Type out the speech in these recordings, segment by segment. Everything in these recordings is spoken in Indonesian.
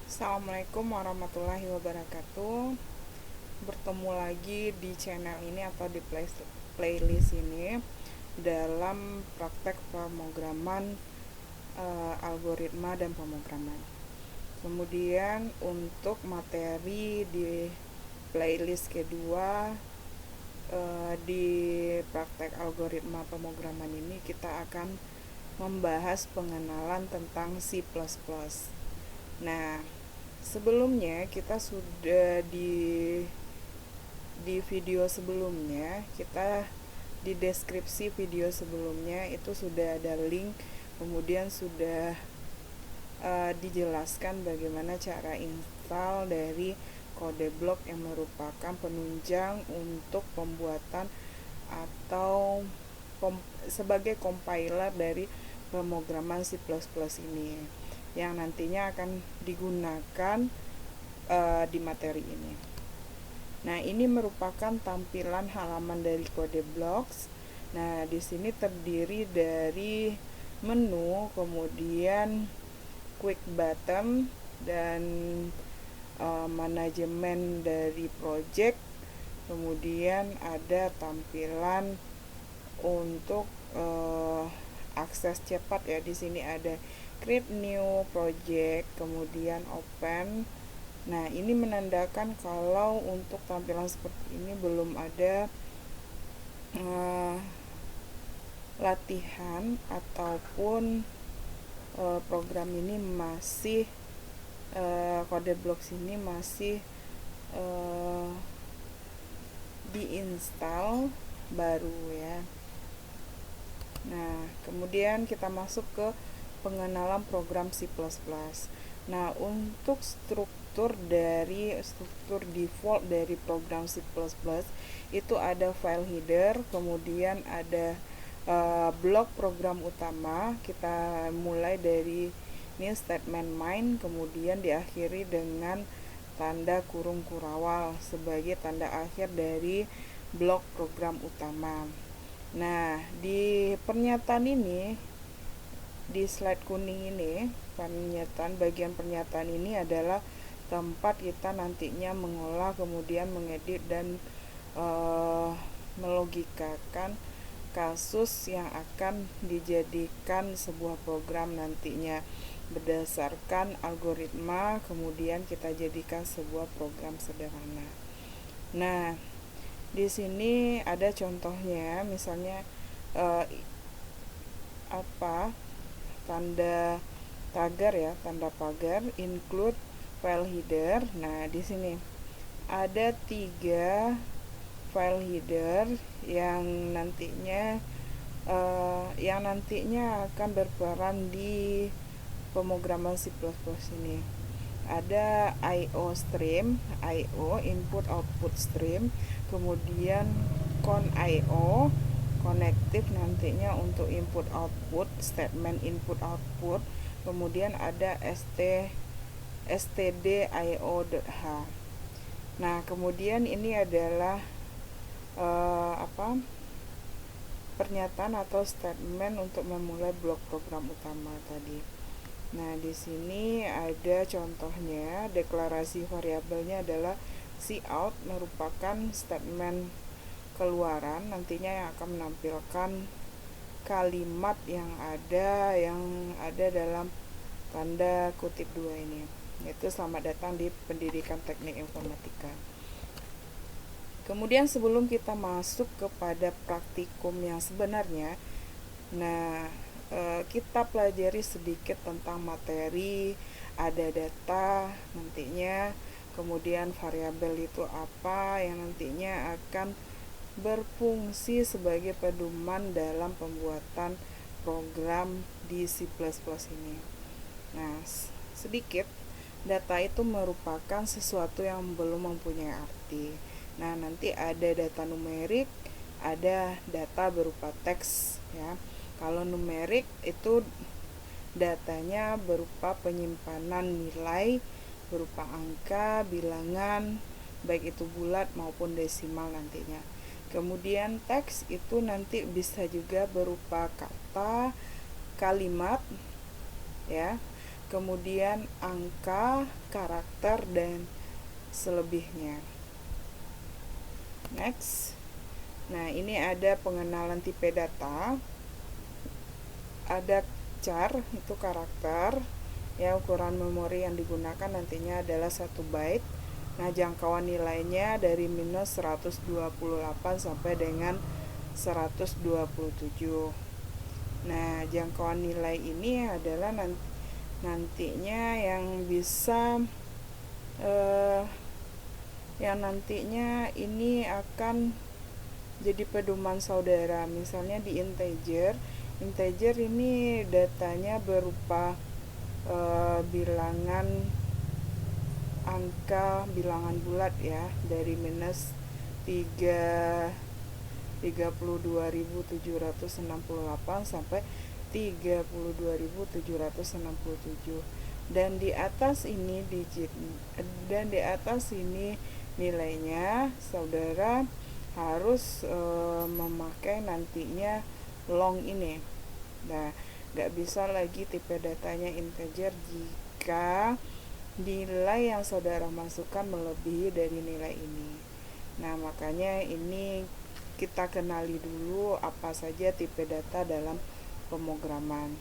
Assalamualaikum warahmatullahi wabarakatuh. Bertemu lagi di channel ini atau di playlist ini dalam praktek pemrograman algoritma dan pemrograman. Kemudian untuk materi di playlist kedua di praktek algoritma pemrograman ini kita akan membahas pengenalan tentang C++. Nah, sebelumnya kita sudah di video sebelumnya, kita di deskripsi video sebelumnya itu sudah ada link, kemudian sudah dijelaskan bagaimana cara install dari kode blok yang merupakan penunjang untuk pembuatan atau sebagai compiler dari pemrograman C++ ini yang nantinya akan digunakan di materi ini. Nah, ini merupakan tampilan halaman dari kode blocks. Nah, di sini terdiri dari menu, kemudian quick button dan manajemen dari project. Kemudian ada tampilan untuk akses cepat ya. Di sini ada create new project, kemudian open. Nah, ini menandakan kalau untuk tampilan seperti ini belum ada latihan ataupun program ini masih kode blocks ini masih diinstal baru ya. Nah, kemudian kita masuk ke pengenalan program C++. Nah, untuk struktur default dari program C++ itu ada file header, kemudian ada blok program utama. Kita mulai dari ini statement main, kemudian diakhiri dengan tanda kurung kurawal sebagai tanda akhir dari blok program utama. Nah, di pernyataan ini, di slide kuning ini, bagian pernyataan ini adalah tempat kita nantinya mengolah, kemudian mengedit dan melogikakan kasus yang akan dijadikan sebuah program nantinya berdasarkan algoritma, kemudian kita jadikan sebuah program sederhana. Nah, di sini ada contohnya, misalnya tanda tagar ya, tanda pagar, include file header. Nah, di sini ada 3 file header yang nantinya akan berperan di pemrograman C++ ini. Ada IO stream, IO input output stream, kemudian IO konektif nantinya untuk input output, statement input output, kemudian ada stdio.h. Nah, kemudian ini adalah pernyataan atau statement untuk memulai blok program utama tadi. Nah, di sini ada contohnya, deklarasi variabelnya adalah cout, merupakan statement keluaran nantinya yang akan menampilkan kalimat yang ada dalam tanda kutip 2 ini, yaitu selamat datang di pendidikan teknik informatika. Kemudian sebelum kita masuk kepada praktikum yang sebenarnya, nah, kita pelajari sedikit tentang materi, ada data nantinya, kemudian variabel itu apa yang nantinya akan berfungsi sebagai pedoman dalam pembuatan program di C++ ini. Nah, sedikit, data itu merupakan sesuatu yang belum mempunyai arti. Nah, nanti ada data numerik, ada data berupa teks ya. Kalau numerik itu datanya berupa penyimpanan nilai berupa angka, bilangan, baik itu bulat maupun desimal nantinya. Kemudian teks itu nanti bisa juga berupa kata, kalimat ya. kemudian angka, karakter, dan selebihnya. Next. Nah, ini ada pengenalan tipe data. Ada char, itu karakter. Ya, ukuran memori yang digunakan nantinya adalah 1 byte. Nah, jangkauan nilainya dari minus 128 sampai dengan 127. Nah, jangkauan nilai ini adalah nantinya yang nantinya ini akan jadi pedoman saudara. Misalnya di integer ini datanya berupa bilangan angka, bilangan bulat ya, dari minus 32.768 sampai 32.767. Dan di atas ini nilainya saudara harus memakai nantinya long ini. Nah, nggak bisa lagi tipe datanya integer jika nilai yang saudara masukkan melebihi dari nilai ini. Nah, makanya ini kita kenali dulu apa saja tipe data dalam pemrograman.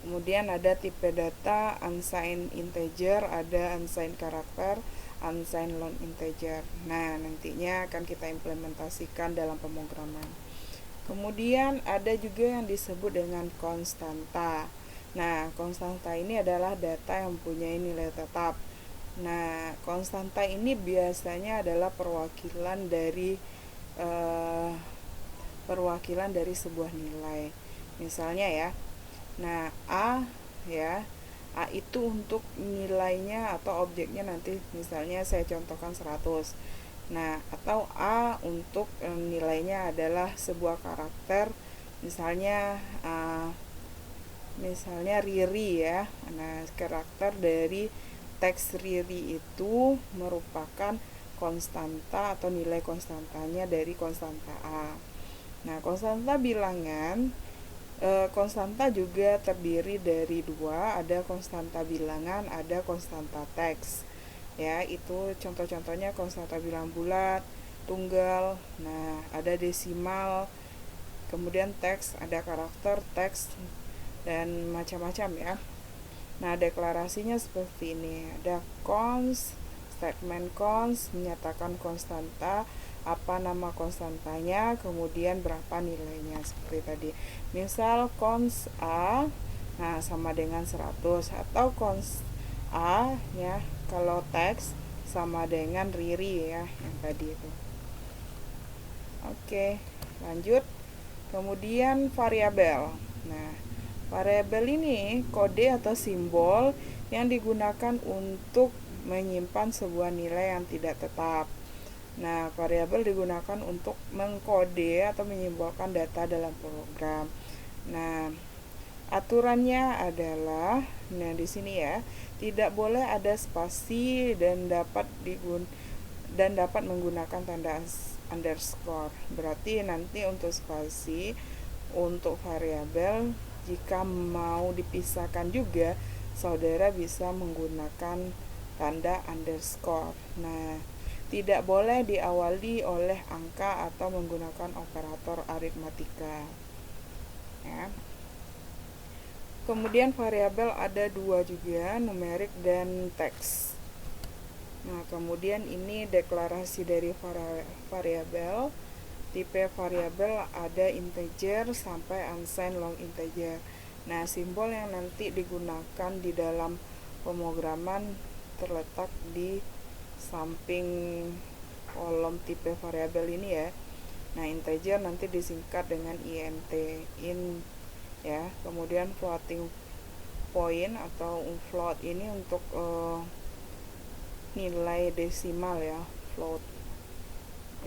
Kemudian ada tipe data unsigned integer, ada unsigned karakter, unsigned long integer. Nah, nantinya akan kita implementasikan dalam pemrograman. Kemudian ada juga yang disebut dengan konstanta. Nah, konstanta ini adalah data yang mempunyai nilai tetap. Nah, konstanta ini biasanya adalah perwakilan dari sebuah nilai. Misalnya ya. Nah, A itu untuk nilainya atau objeknya nanti misalnya saya contohkan 100. Nah, atau A untuk nilainya adalah sebuah karakter, misalnya Riri ya. Nah, karakter dari teks Riri itu merupakan konstanta atau nilai konstantanya dari konstanta A. Nah, konstanta bilangan, konstanta juga terdiri dari 2, ada konstanta bilangan, ada konstanta teks. Ya, itu contoh-contohnya konstanta bilangan bulat, tunggal, nah ada desimal, kemudian teks, ada karakter, teks, dan macam-macam ya. Nah, deklarasinya seperti ini. Ada const, statement const menyatakan konstanta, apa nama konstantanya, kemudian berapa nilainya seperti tadi. Misal const A, nah sama dengan 100, atau const A ya, kalau teks sama dengan Riri ya yang tadi itu. Oke, lanjut. Kemudian variabel. Nah, variabel ini kode atau simbol yang digunakan untuk menyimpan sebuah nilai yang tidak tetap. Nah, variabel digunakan untuk mengkode atau menyimbolkan data dalam program. Nah, aturannya adalah, nah di sini ya, tidak boleh ada spasi dan dapat menggunakan tanda underscore. Berarti nanti untuk spasi untuk variabel jika mau dipisahkan juga saudara bisa menggunakan tanda underscore. Nah, tidak boleh diawali oleh angka atau menggunakan operator aritmatika. Ya. Kemudian variabel ada 2 juga, numerik dan teks. Nah, kemudian ini deklarasi dari variabel. Tipe variabel ada integer sampai unsigned long integer. Nah, simbol yang nanti digunakan di dalam pemrograman terletak di samping kolom tipe variabel ini ya. Nah, integer nanti disingkat dengan int, ya. Kemudian floating point atau float ini untuk nilai desimal ya, float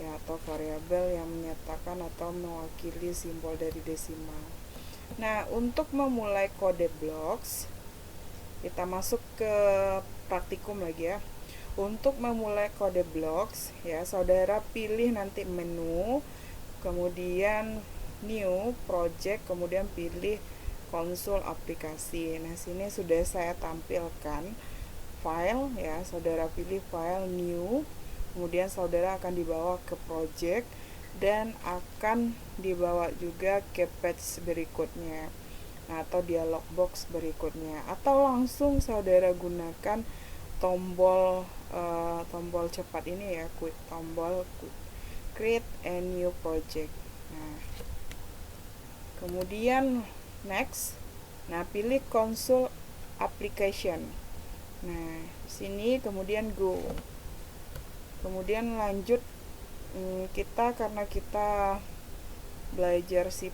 ya, atau variabel yang menyatakan atau mewakili simbol dari desimal. Nah, untuk memulai kode blocks, kita masuk ke praktikum lagi ya. Untuk memulai kode blocks ya, saudara pilih nanti menu, kemudian new project, kemudian pilih konsol aplikasi. Nah, sini sudah saya tampilkan file ya. Saudara pilih file new, kemudian saudara akan dibawa ke project dan akan dibawa juga ke page berikutnya, nah, atau dialog box berikutnya, atau langsung saudara gunakan tombol tombol cepat ini ya, tombol create a new project. Nah, kemudian next, nah pilih console application. Nah, sini kemudian go. Kemudian lanjut, kita karena kita belajar C++,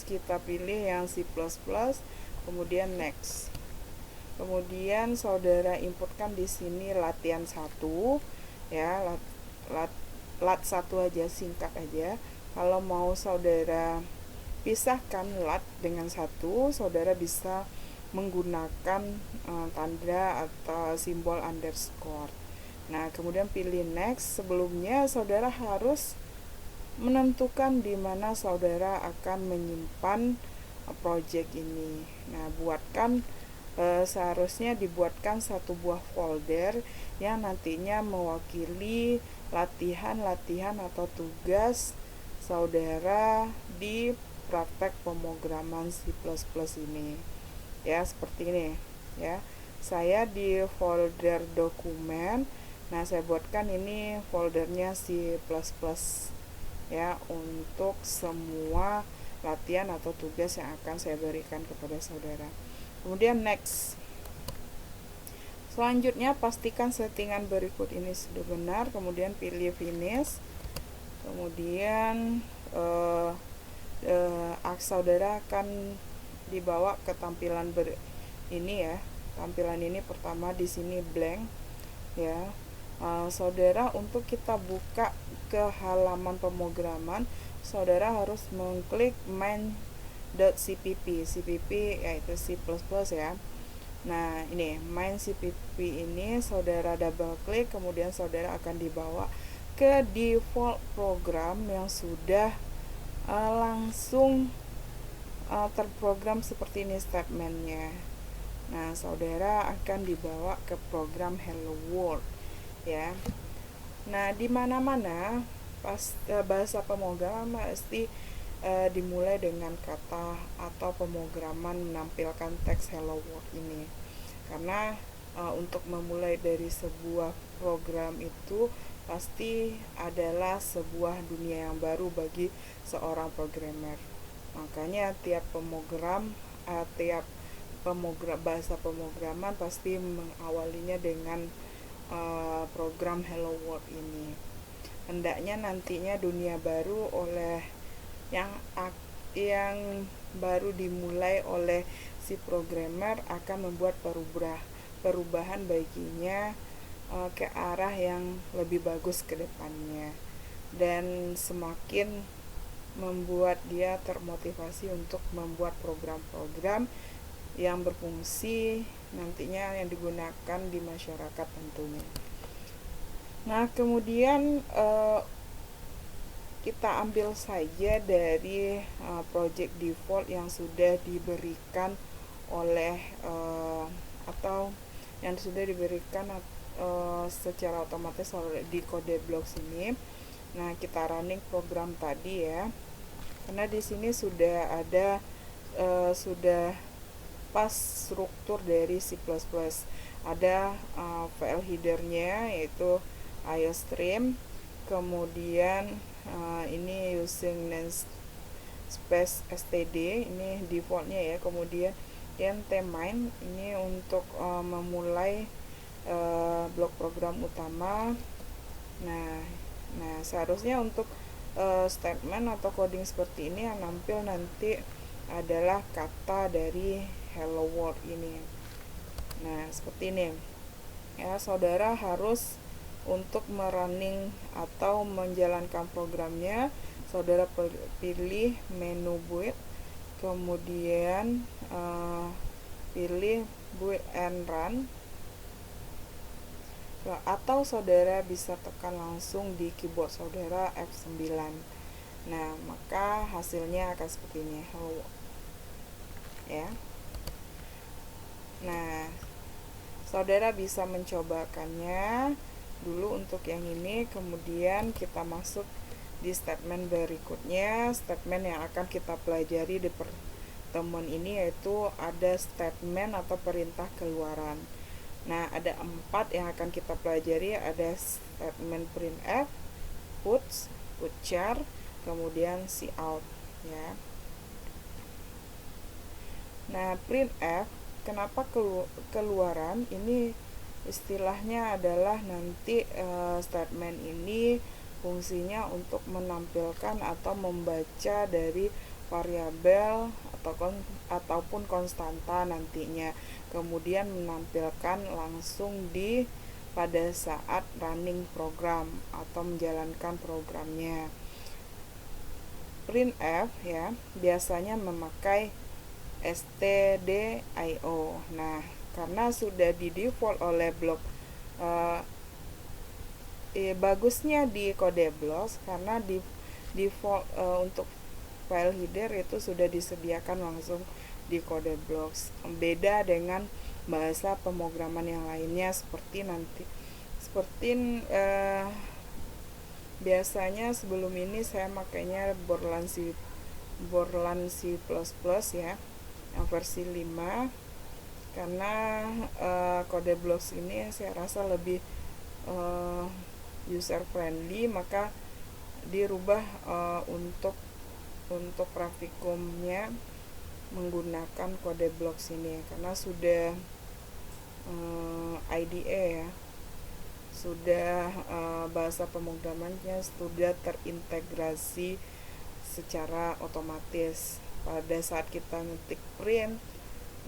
kita pilih yang C++, kemudian next. Kemudian saudara inputkan di sini latihan 1 ya, lat 1 aja, singkat aja. Kalau mau saudara pisahkan lat dengan 1, saudara bisa menggunakan tanda atau simbol underscore. Nah, kemudian pilih next. Sebelumnya saudara harus menentukan di mana saudara akan menyimpan project ini. Nah, seharusnya dibuatkan satu buah folder yang nantinya mewakili latihan-latihan atau tugas saudara di praktek pemrograman C++ ini. Ya, seperti ini ya. Saya di folder dokumen. Nah, saya buatkan ini foldernya C++ ya, untuk semua latihan atau tugas yang akan saya berikan kepada saudara. Kemudian next. Selanjutnya pastikan settingan berikut ini sudah benar, kemudian pilih finish. Kemudian saudara akan dibawa ke tampilan ini ya. Tampilan ini pertama di sini blank ya. Saudara, untuk kita buka ke halaman pemrograman, saudara harus mengklik main.cpp. cpp yaitu C++ ya. Nah, ini main cpp ini saudara double klik, kemudian saudara akan dibawa ke default program yang sudah langsung terprogram seperti ini statementnya. Nah, saudara akan dibawa ke program Hello World ya. Nah, di mana-mana bahasa pemrograman pasti dimulai dengan kata atau pemrograman menampilkan teks Hello World ini. Karena untuk memulai dari sebuah program itu pasti adalah sebuah dunia yang baru bagi seorang programmer. Makanya tiap bahasa pemrograman pasti mengawalinya dengan program Hello World ini. Hendaknya nantinya dunia baru yang baru dimulai oleh si programmer akan membuat perubahan baginya ke arah yang lebih bagus ke depannya, dan semakin membuat dia termotivasi untuk membuat program-program yang berfungsi nantinya yang digunakan di masyarakat tentunya. Nah, kemudian kita ambil saja dari project default yang sudah diberikan oleh atau yang sudah diberikan secara otomatis di kode blocks ini. Nah, kita running program tadi ya, karena di sini sudah ada sudah pas struktur dari C++. Ada file headernya yaitu iostream, kemudian ini using namespace std, ini defaultnya ya, kemudian tmain ini untuk memulai blok program utama. Nah, seharusnya untuk statement atau coding seperti ini yang nampil nanti adalah kata dari Hello World ini. Nah, seperti ini ya, saudara harus untuk merunning atau menjalankan programnya, saudara pilih menu build, kemudian pilih build and run, atau saudara bisa tekan langsung di keyboard saudara F9. Nah, maka hasilnya akan seperti ini. ya. Nah, saudara bisa mencobakannya dulu untuk yang ini, kemudian kita masuk di statement berikutnya, statement yang akan kita pelajari di pertemuan ini, yaitu ada statement atau perintah keluaran. Nah, ada 4 yang akan kita pelajari, ada statement printf, puts, putchar, kemudian cout ya. Nah, printf, kenapa keluaran? Ini istilahnya adalah nanti statement ini fungsinya untuk menampilkan atau membaca dari variabel ataupun konstanta nantinya, kemudian menampilkan langsung pada saat running program atau menjalankan programnya. Printf ya biasanya memakai stdio. Nah, karena sudah di default oleh blok, bagusnya di kode blocks karena di default untuk file header itu sudah disediakan langsung di kode blocks. Beda dengan bahasa pemrograman yang lainnya seperti biasanya sebelum ini saya makainya Borland C++ ya, yang versi 5, karena kode blocks ini saya rasa lebih user friendly, maka dirubah untuk praktikumnya menggunakan kode blocks ini karena sudah IDE ya, sudah bahasa pemrogramannya sudah terintegrasi secara otomatis. Pada saat kita ngetik print,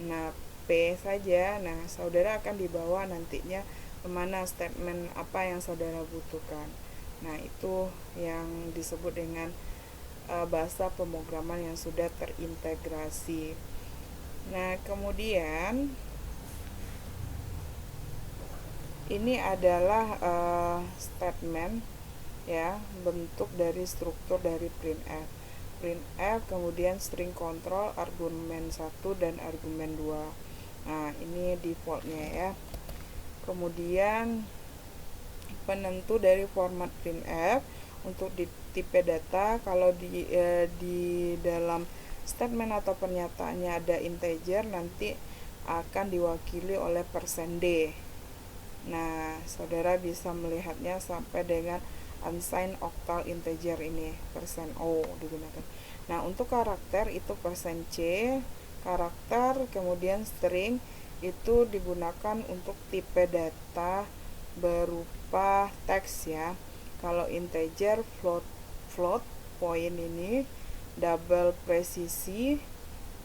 nah P saja, nah saudara akan dibawa nantinya kemana statement apa yang saudara butuhkan. Nah, itu yang disebut dengan bahasa pemrograman yang sudah terintegrasi. Nah, kemudian ini adalah statement ya, bentuk dari struktur dari printf. Printf kemudian string control argumen 1 dan argumen 2. Nah, ini defaultnya ya. Kemudian penentu dari format printf untuk di tipe data, kalau di dalam statement atau pernyataannya ada integer, nanti akan diwakili oleh %d. Nah, saudara bisa melihatnya sampai dengan unsigned octal integer ini, %o digunakan. Nah, untuk karakter itu %c, karakter kemudian string itu digunakan untuk tipe data berupa teks ya. Kalau integer float point ini double presisi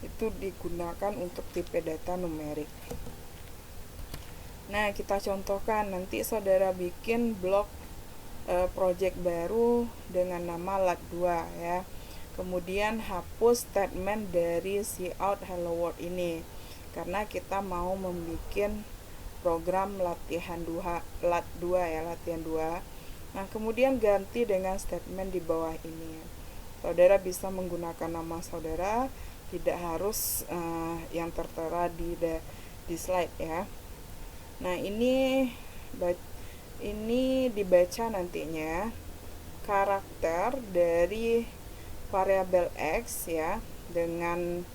itu digunakan untuk tipe data numerik. Nah, kita contohkan, nanti saudara bikin blok project baru dengan nama lat2 ya. Kemudian hapus statement dari cout hello world ini karena kita mau membuat program latihan lat2 ya, latihan 2. Nah, kemudian ganti dengan statement di bawah ini. Saudara bisa menggunakan nama saudara, tidak harus yang tertera di slide ya. Nah, ini dibaca nantinya karakter dari variabel x ya dengan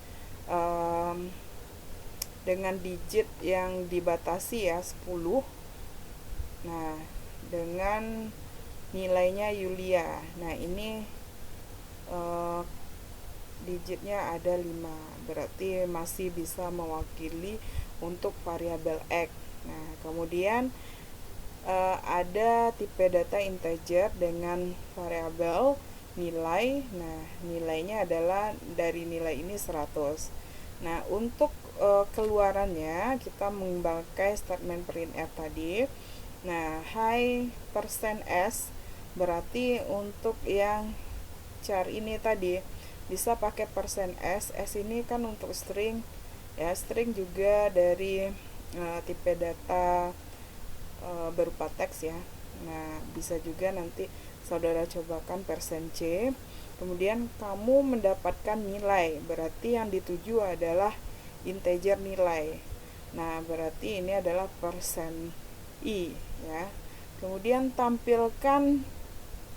digit yang dibatasi ya 10. Nah, dengan nilainya Yulia. Nah, ini digitnya ada 5, berarti masih bisa mewakili untuk variabel x. Nah, kemudian ada tipe data integer dengan variabel nilai. Nah, nilainya adalah dari nilai ini 100. Nah, untuk keluarannya kita memakai statement printf tadi. Nah, high %s berarti untuk yang char ini tadi bisa pakai %s. S ini kan untuk string ya, string juga dari tipe data berupa teks ya. Nah, bisa juga nanti saudara cobakan %c. Kemudian kamu mendapatkan nilai, berarti yang dituju adalah integer nilai. Nah, berarti ini adalah persen I ya. Kemudian tampilkan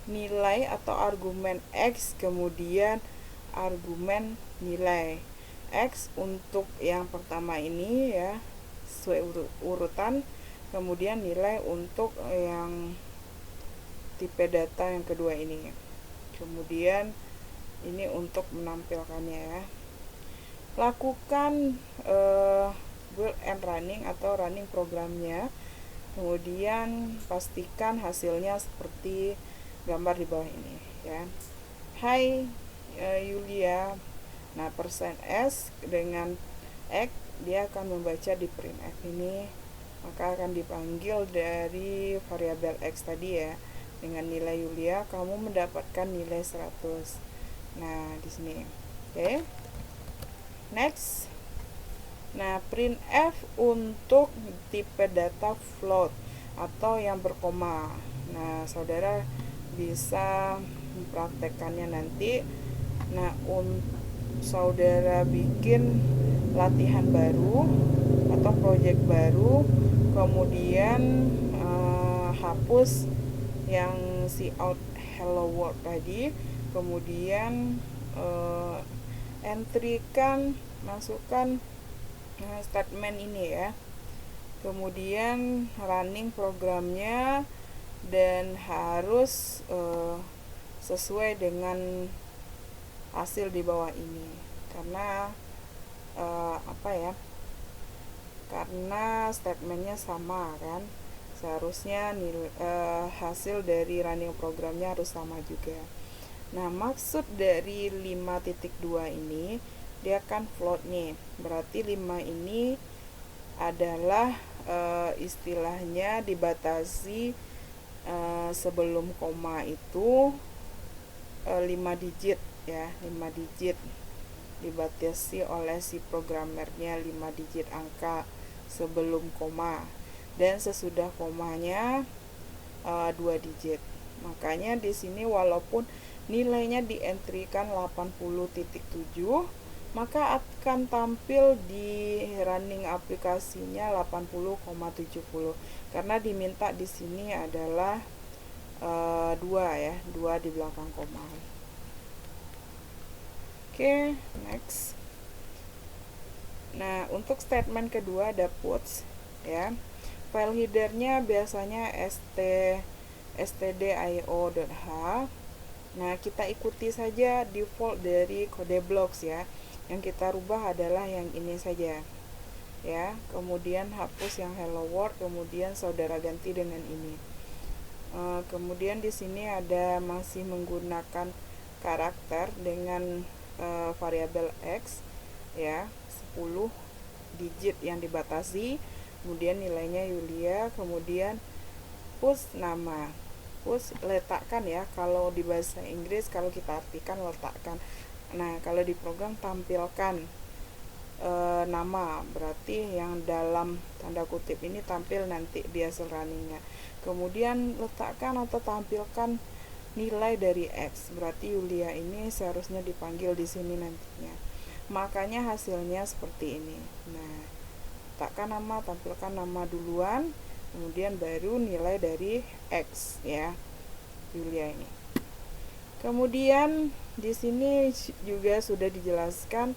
nilai atau argumen X, kemudian argumen nilai X untuk yang pertama ini ya, sesuai urutan, kemudian nilai untuk yang tipe data yang kedua ini. Kemudian ini untuk menampilkannya ya. Lakukan build and running atau running programnya. Kemudian pastikan hasilnya seperti gambar di bawah ini ya. Hai Yulia. Nah, persen S dengan X dia akan membaca di printf ini, maka akan dipanggil dari variabel X tadi ya. Dengan nilai Yulia kamu mendapatkan nilai 100. Nah, di sini. Oke. Next. Nah, printf untuk tipe data float atau yang berkoma. Nah, saudara bisa mempraktekannya nanti. Nah, saudara bikin latihan baru atau project baru, kemudian hapus yang cout hello world tadi, kemudian entrykan, masukkan statement ini ya, kemudian running programnya, dan harus sesuai dengan hasil di bawah ini, karena karena statementnya sama kan, seharusnya hasil dari running programnya harus sama juga. Nah, maksud dari 5.2 ini, dia kan float nih, berarti 5 ini adalah istilahnya dibatasi sebelum koma itu 5 digit ya, 5 digit dibatasi oleh si programmernya, 5 digit angka sebelum koma, dan sesudah komanya 2 digit. Makanya di sini walaupun nilainya dientrykan 80.7, maka akan tampil di running aplikasinya 80,70 karena diminta di sini adalah 2 ya, 2 di belakang koma. Oke, next. Nah, untuk statement kedua ada puts ya. File headernya biasanya stdio.h. Nah, kita ikuti saja default dari kode blocks ya. Yang kita rubah adalah yang ini saja ya. Kemudian hapus yang hello world, kemudian saudara ganti dengan ini. Kemudian di sini ada masih menggunakan karakter dengan variabel X ya, 10 digit yang dibatasi, kemudian nilainya Yulia, kemudian push nama, push letakkan ya, kalau di bahasa Inggris kalau kita artikan letakkan. Nah, kalau di program tampilkan nama, berarti yang dalam tanda kutip ini tampil nanti di hasil runningnya. Kemudian letakkan atau tampilkan nilai dari X, berarti Yulia ini seharusnya dipanggil di sini nantinya. Makanya hasilnya seperti ini. Nah, letakkan nama, tampilkan nama duluan, kemudian baru nilai dari X ya, Yulia ini. Kemudian di sini juga sudah dijelaskan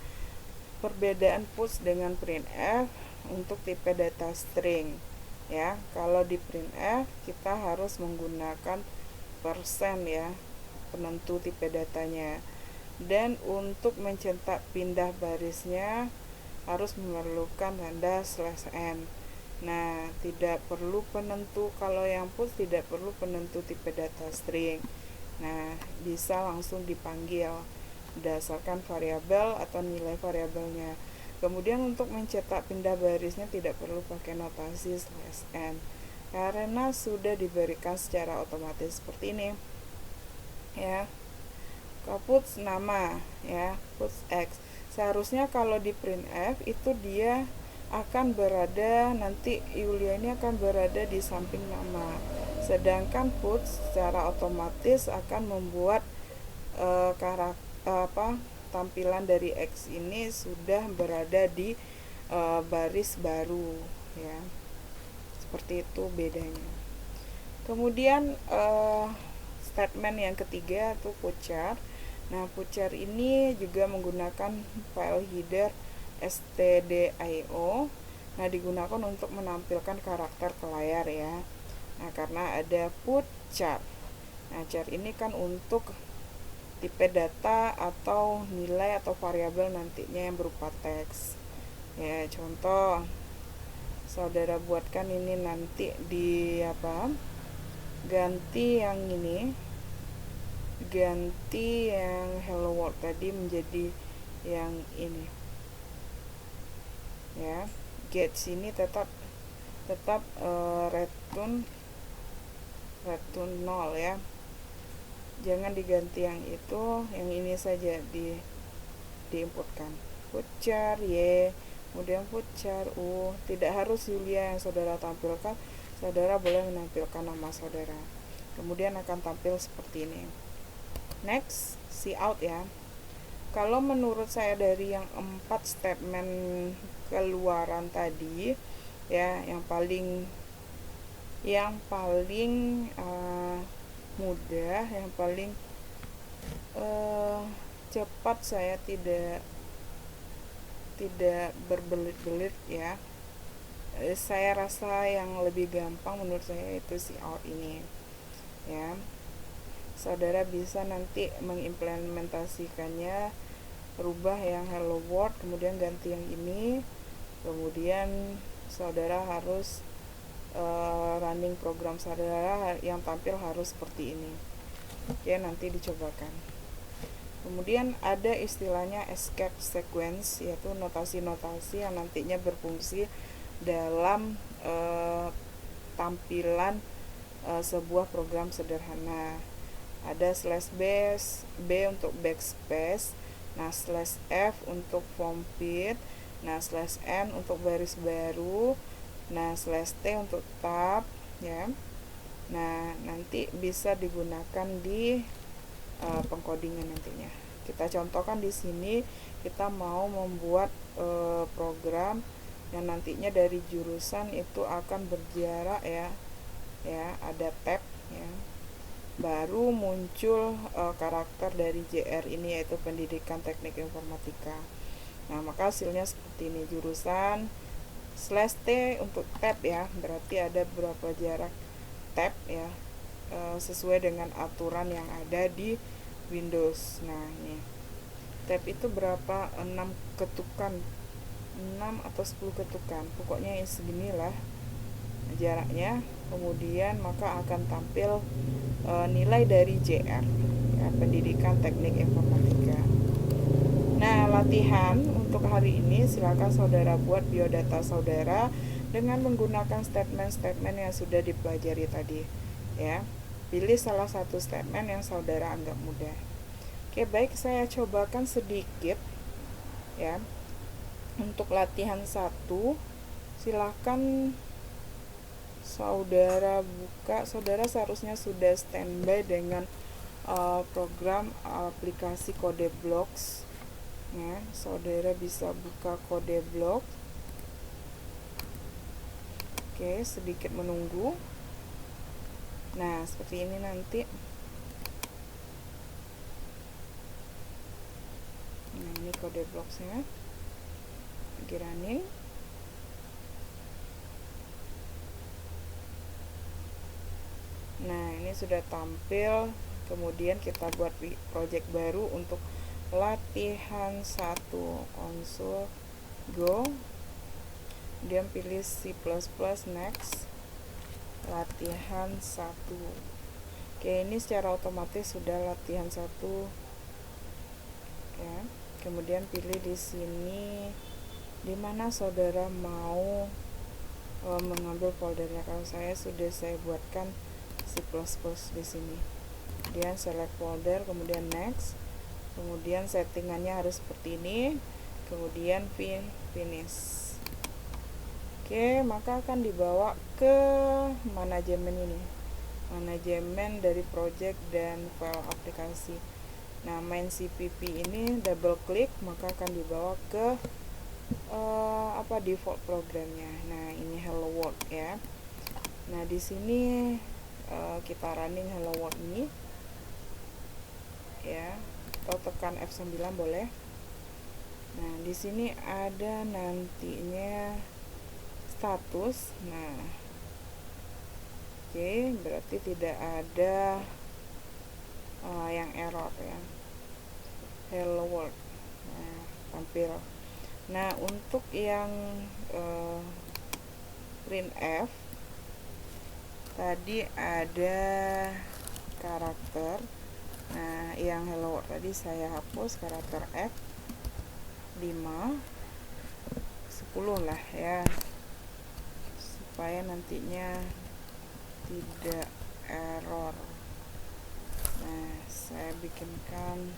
perbedaan puts dengan printf untuk tipe data string ya. Kalau di printf kita harus menggunakan persen ya, penentu tipe datanya, dan untuk mencetak pindah barisnya harus memerlukan tanda /n. Nah, tidak perlu penentu, kalau yang puts tidak perlu penentu tipe data string. Nah, bisa langsung dipanggil berdasarkan variabel atau nilai variabelnya. Kemudian untuk mencetak pindah barisnya tidak perlu pakai notasi /n karena sudah diberikan secara otomatis seperti ini ya. Puts nama ya, puts X. Seharusnya kalau di printf itu dia akan berada, nanti Yulia ini akan berada di samping nama. Sedangkan puts secara otomatis akan membuat tampilan dari X ini sudah berada di baris baru ya. Seperti itu bedanya. Kemudian statement yang ketiga itu puchar. Nah, puchar ini juga menggunakan file header stdio. Nah, digunakan untuk menampilkan karakter ke layar ya. Nah, karena ada put char. Nah, char ini kan untuk tipe data atau nilai atau variabel nantinya yang berupa teks. Ya, contoh saudara buatkan ini nanti di ganti yang ini, ganti yang hello world tadi menjadi yang ini ya. Get sini tetap return 0 ya, jangan diganti yang itu, yang ini saja diinputkan. Puchar y, kemudian puchar u. Tidak harus Yulia yang saudara tampilkan, saudara boleh menampilkan nama saudara, kemudian akan tampil seperti ini. Next, cout ya. Kalau menurut saya dari yang 4 statement keluaran tadi ya, yang paling mudah, yang paling cepat, saya tidak berbelit-belit ya. Saya rasa yang lebih gampang menurut saya itu cout ini ya. Saudara bisa nanti mengimplementasikannya, rubah yang hello world, kemudian ganti yang ini, kemudian saudara harus running program saudara, yang tampil harus seperti ini. Oke, nanti dicobakan. Kemudian ada istilahnya escape sequence, yaitu notasi-notasi yang nantinya berfungsi dalam tampilan sebuah program sederhana. Ada /b untuk backspace, nah /f untuk form fit, nah /n untuk baris baru, nah /t untuk tab ya. Nah, nanti bisa digunakan di pengkodingan nantinya. Kita contohkan di sini, kita mau membuat program yang nantinya dari jurusan itu akan berjarak ya, ada tab ya. Baru muncul karakter dari JR ini, yaitu pendidikan teknik informatika. Nah, maka hasilnya seperti ini, jurusan /t untuk tab ya, berarti ada berapa jarak tab ya, sesuai dengan aturan yang ada di Windows. Nah, ini tab itu berapa, 6 ketukan, 6 atau 10 ketukan, pokoknya seginilah jaraknya. Kemudian maka akan tampil nilai dari JR ya, pendidikan teknik informatika. Nah, latihan untuk hari ini, silakan saudara buat biodata saudara dengan menggunakan statement-statement yang sudah dipelajari tadi ya. Pilih salah satu statement yang saudara anggap mudah. Oke, baik, saya cobakan sedikit ya. Untuk latihan 1, silakan saudara buka. Saudara seharusnya sudah standby dengan program aplikasi CodeBlocks ya. Saudara bisa buka CodeBlocks. Oke, sedikit menunggu. Nah, seperti ini nanti. Nah, ini CodeBlocks-nya lagi running. Nah, ini sudah tampil. Kemudian kita buat project baru untuk latihan 1, konsol go, kemudian pilih C++, next, latihan 1. Oke, ini secara otomatis sudah latihan 1 ya. Kemudian pilih di sini di mana saudara mau mengambil foldernya. Kalau saya buatkan C++ di sini. Kemudian select folder, kemudian next, kemudian settingannya harus seperti ini, kemudian finish. Oke, maka akan dibawa ke manajemen ini, manajemen dari project dan file aplikasi. Nah, main CPP ini double klik, maka akan dibawa ke apa default programnya. Nah, ini hello world ya. Nah, di sini kita running hello world ini ya, atau tekan F9 boleh. Nah, di sini ada nantinya status. Nah, oke, berarti tidak ada yang error ya. Hello world. Nah, tampil. Nah, untuk yang printf tadi ada karakter. Nah, yang hello world tadi saya hapus karakter F 5 10 lah ya, supaya nantinya tidak error. Nah, saya bikinkan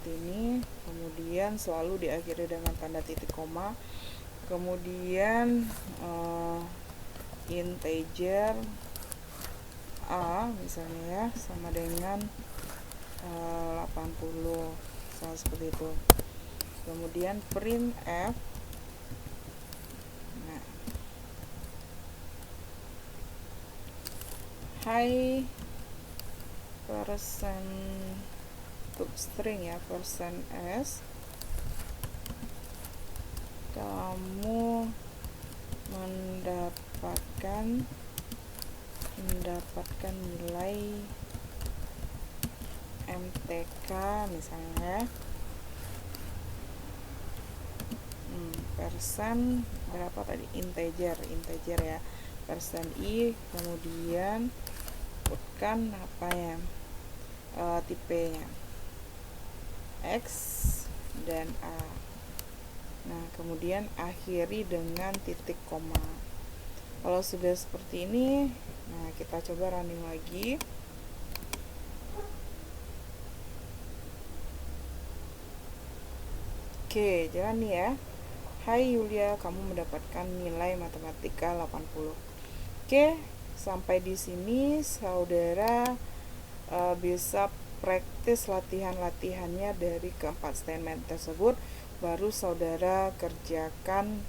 ini, kemudian selalu diakhiri dengan tanda titik koma, kemudian integer a misalnya ya sama dengan 80, misalnya seperti itu. Kemudian printf, nah, hi persen untuk string ya, persen s, kamu mendapatkan nilai MTK misalnya, persen berapa tadi, integer ya, persen i, kemudian bukan apa ya, tipenya x dan a. Nah, kemudian akhiri dengan titik koma. Kalau sudah seperti ini, nah kita coba running lagi. Oke, jalan nih ya. Hai Yulia, kamu mendapatkan nilai matematika 80. Oke, sampai di sini saudara bisa praktis latihan-latihannya dari keempat statement tersebut. Baru saudara kerjakan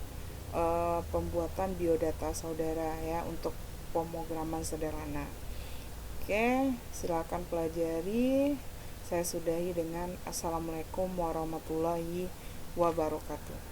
pembuatan biodata saudara ya, untuk pemrograman sederhana. Oke, silakan pelajari. Saya sudahi dengan assalamualaikum warahmatullahi wabarakatuh.